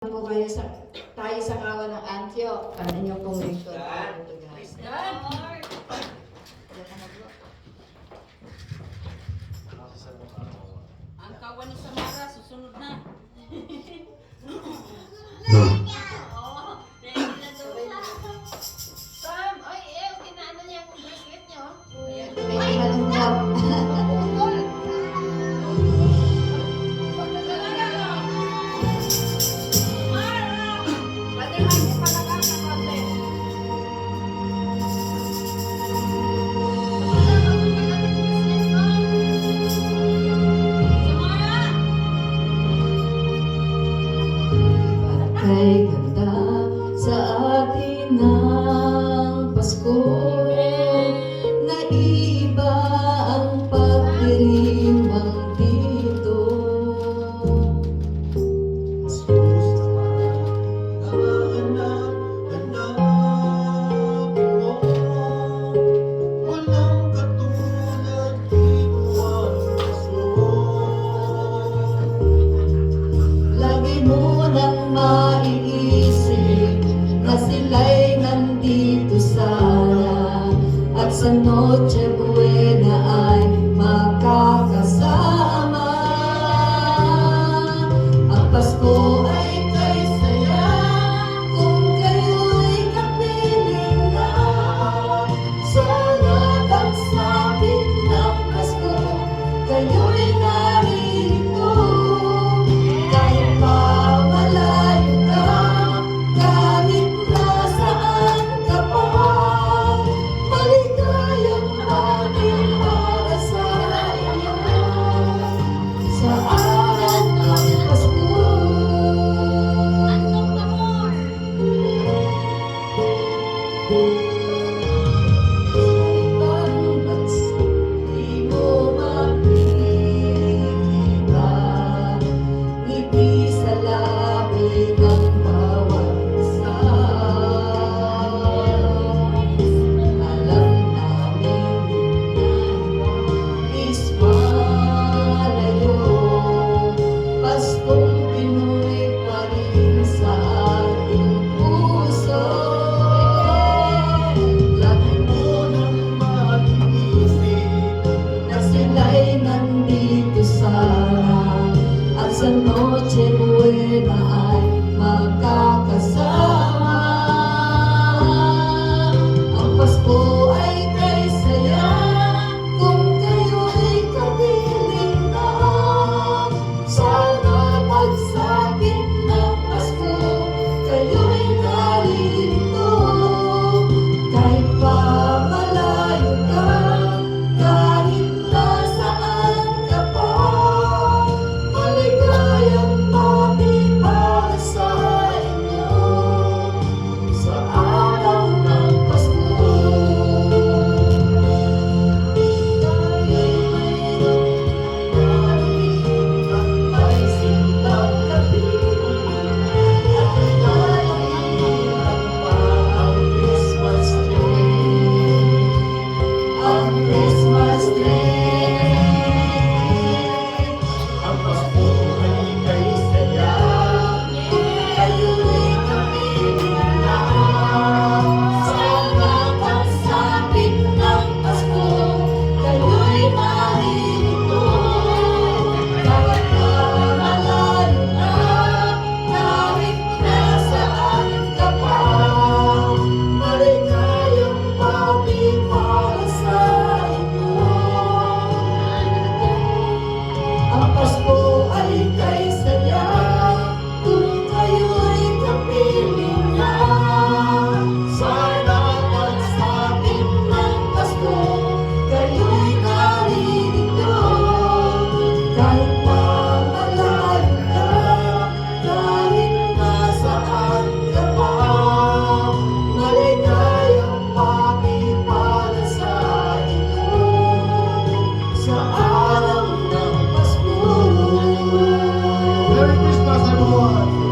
po kayo tayo sa kawan ng Antioch. Ang inyong pong lingkod. Ang kawan ni Samara, susunod na. Sam, oy, kinaano niya yung bracelet niyo? May malungkot. Kay ganda sa atin ng Pasko, naiiba ang pagdiriwang dito. Lagi mo nang maiisip na sila'y nandito sana, at sa Noche Buena ay makakasama. Ang Pasko ay kay saya kung kayo'y kapiling na. Sana pagsapit ng Pasko, kayo'y narito. Kahit pa malayo ka, kahit nasaan ka pa, maligayang ating para sa iyo. Sa araw ng Pasko, ibang bansa, di mo makikita ngiti sa labi ng bawat isa. Alam namin is malayo, Paskong Pinoy pa rin sa ating puso. Lagi mo nang mag-isip na sila'y nandito sana, at sa Noche Buena ay makakasama. Ang Pasko ay kay saya kung kayo'y kapiling na. Sana pagsapit ng Pasko, kayo'y narito. Kahit pa malayo ka, kahit nasaan ka pa, maligayang papi para sa inyo. Sa araw ng Pasko, tayo'y mayroong at may simbang gabi, at nalilihan pa ang Christmas tree. Ang Christmas tree. Ang Pasko ay kay saya kung kayo'y kapiling na. Sana pagsapit ng Pasko, kayo'y narito. Kahit pa malayo na, kahit nasaan ka pa, maligayang papi para sa inyo. Ang Pasko ay kay saya kung kayo'y kapiling na. Sana pagsapit ng Pasko, kayo'y narito. Kahit pa malayo ka, kahit nasaan ka pa, maligayang papi para sa inyo. Sa araw ng Pasko. Merry Christmas, everyone!